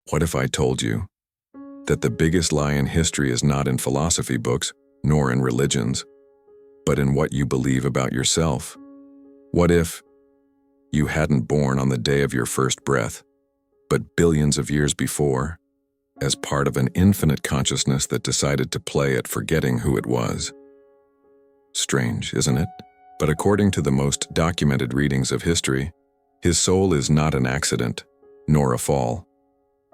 What if I told you that the biggest lie in history is not in philosophy books, nor in religions, but in what you believe about yourself? What if you hadn't born on the day of your first breath, but billions of years before, as part of an infinite consciousness that decided to play at forgetting who it was? Strange, isn't it? But according to the most documented readings of history, his soul is not an accident, nor a fall.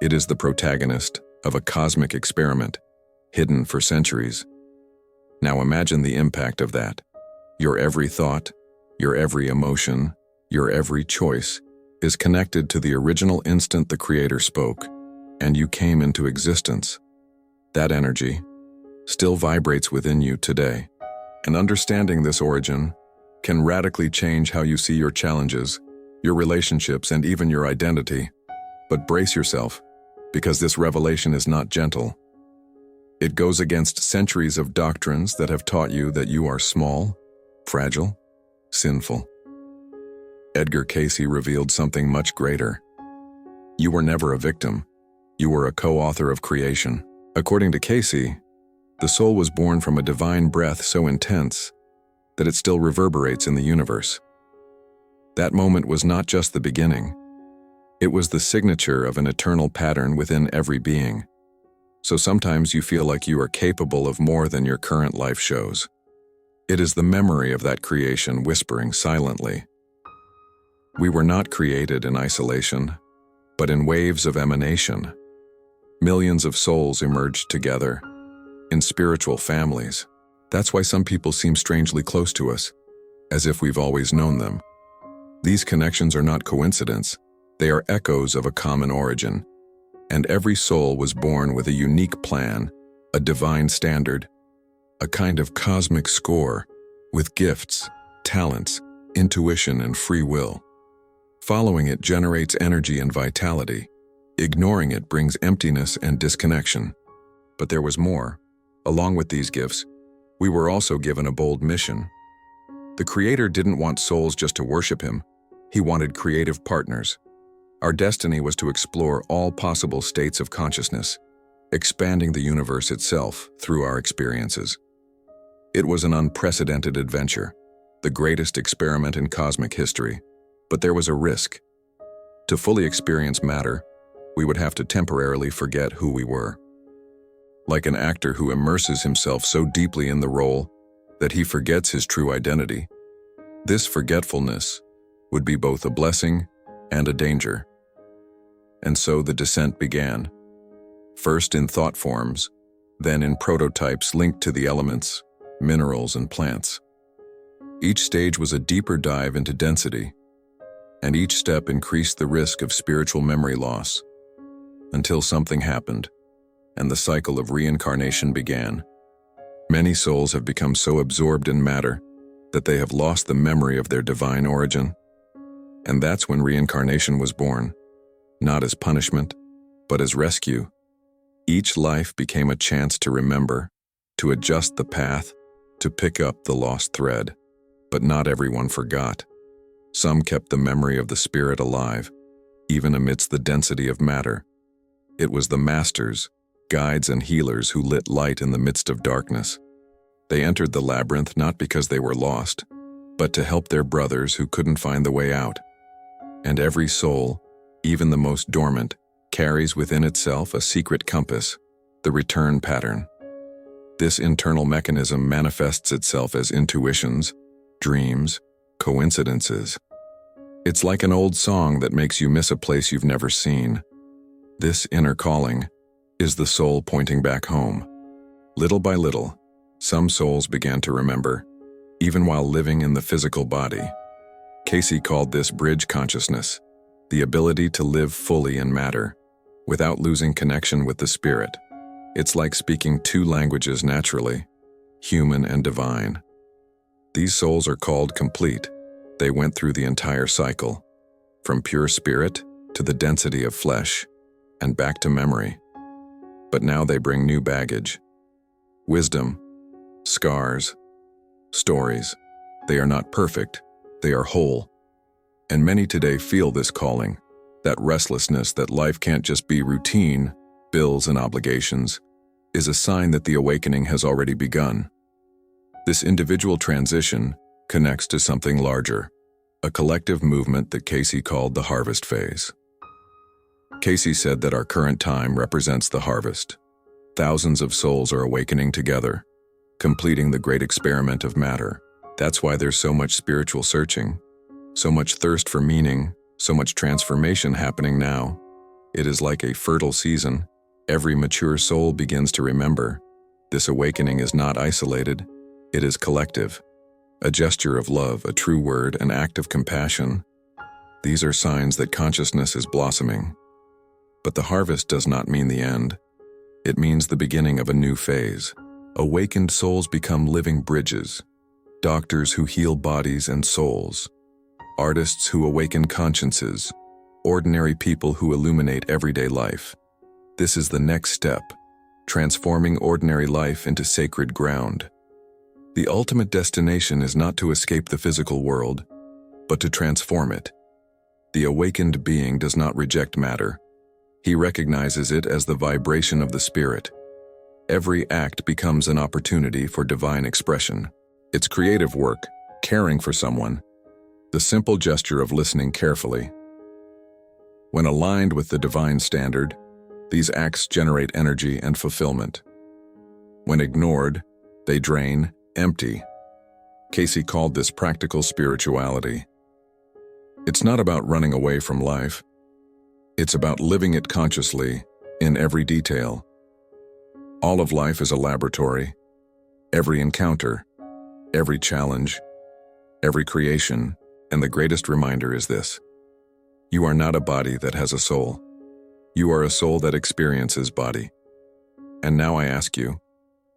It is the protagonist of a cosmic experiment, hidden for centuries. Now imagine the impact of that. Your every thought, your every emotion, your every choice is connected to the original instant the Creator spoke, and you came into existence. That energy still vibrates within you today, and understanding this origin can radically change how you see your challenges, your relationships, and even your identity. But brace yourself, because this revelation is not gentle. It goes against centuries of doctrines that have taught you that you are small, fragile, sinful. Edgar Cayce revealed something much greater. You were never a victim. You were a co-author of creation. According to Cayce, the soul was born from a divine breath so intense that it still reverberates in the universe. That moment was not just the beginning. It was the signature of an eternal pattern within every being. So sometimes you feel like you are capable of more than your current life shows. It is the memory of that creation whispering silently. We were not created in isolation, but in waves of emanation. Millions of souls emerged together, in spiritual families. That's why some people seem strangely close to us, as if we've always known them. These connections are not coincidence. They are echoes of a common origin, and every soul was born with a unique plan, a divine standard, a kind of cosmic score, with gifts, talents, intuition, and free will. Following it generates energy and vitality. Ignoring it brings emptiness and disconnection. But there was more. Along with these gifts, we were also given a bold mission. The Creator didn't want souls just to worship Him. He wanted creative partners. Our destiny was to explore all possible states of consciousness, expanding the universe itself through our experiences. It was an unprecedented adventure, the greatest experiment in cosmic history. But there was a risk. To fully experience matter, we would have to temporarily forget who we were. Like an actor who immerses himself so deeply in the role that he forgets his true identity. This forgetfulness would be both a blessing and a danger. And so the descent began, first in thought forms, then in prototypes linked to the elements, minerals, and plants. Each stage was a deeper dive into density, and each step increased the risk of spiritual memory loss, until something happened, and the cycle of reincarnation began. Many souls have become so absorbed in matter that they have lost the memory of their divine origin. And that's when reincarnation was born, not as punishment, but as rescue. Each life became a chance to remember, to adjust the path, to pick up the lost thread. But not everyone forgot. Some kept the memory of the spirit alive, even amidst the density of matter. It was the masters, guides, and healers who lit light in the midst of darkness. They entered the labyrinth not because they were lost, but to help their brothers who couldn't find the way out. And every soul, even the most dormant, carries within itself a secret compass, the return pattern. This internal mechanism manifests itself as intuitions, dreams, coincidences. It's like an old song that makes you miss a place you've never seen. This inner calling is the soul pointing back home. Little by little, some souls began to remember, even while living in the physical body. Cayce called this bridge consciousness, the ability to live fully in matter, without losing connection with the spirit. It's like speaking two languages naturally, human and divine. These souls are called complete. They went through the entire cycle, from pure spirit to the density of flesh, and back to memory. But now they bring new baggage. Wisdom, scars, stories. They are not perfect, they are whole. And many today feel this calling, That restlessness that life can't just be routine, bills and obligations, is a sign that the awakening has already begun. This individual transition connects to something larger, a collective movement that Cayce called the harvest phase. Cayce said that our current time represents the harvest. Thousands of souls are awakening together, completing the great experiment of matter. That's why there's so much spiritual searching, so much thirst for meaning, so much transformation happening now. It is like a fertile season. Every mature soul begins to remember. This awakening is not isolated, it is collective. A gesture of love, a true word, an act of compassion. These are signs that consciousness is blossoming. But the harvest does not mean the end. It means the beginning of a new phase. Awakened souls become living bridges. Doctors who heal bodies and souls. Artists who awaken consciences. Ordinary people who illuminate everyday life. This is the next step, transforming ordinary life into sacred ground. The ultimate destination is not to escape the physical world, but to transform it. The awakened being does not reject matter. He recognizes it as the vibration of the spirit. Every act becomes an opportunity for divine expression. It's creative work, caring for someone, the simple gesture of listening carefully. When aligned with the divine standard, these acts generate energy and fulfillment. When ignored, they drain, empty. Cayce called this practical spirituality. It's not about running away from life. It's about living it consciously, in every detail. All of life is a laboratory. Every encounter, every challenge, every creation, and the greatest reminder is this: you are not a body that has a soul. You are a soul that experiences body. And now I ask you,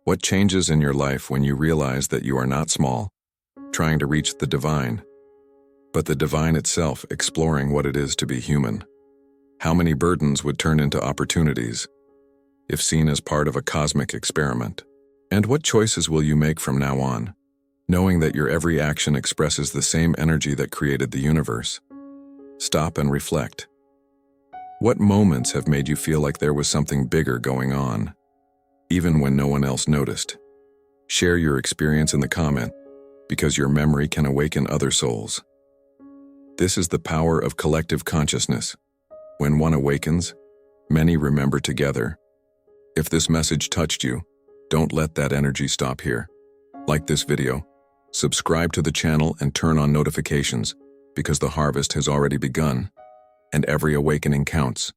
what changes in your life when you realize that you are not small, trying to reach the divine, but the divine itself exploring what it is to be human? How many burdens would turn into opportunities, if seen as part of a cosmic experiment? And what choices will you make from now on, knowing that your every action expresses the same energy that created the universe? Stop and reflect. What moments have made you feel like there was something bigger going on, even when no one else noticed? Share your experience in the comment, because your memory can awaken other souls. This is the power of collective consciousness. When one awakens, many remember together. If this message touched you, don't let that energy stop here. Like this video, subscribe to the channel and turn on notifications, because the harvest has already begun, and every awakening counts.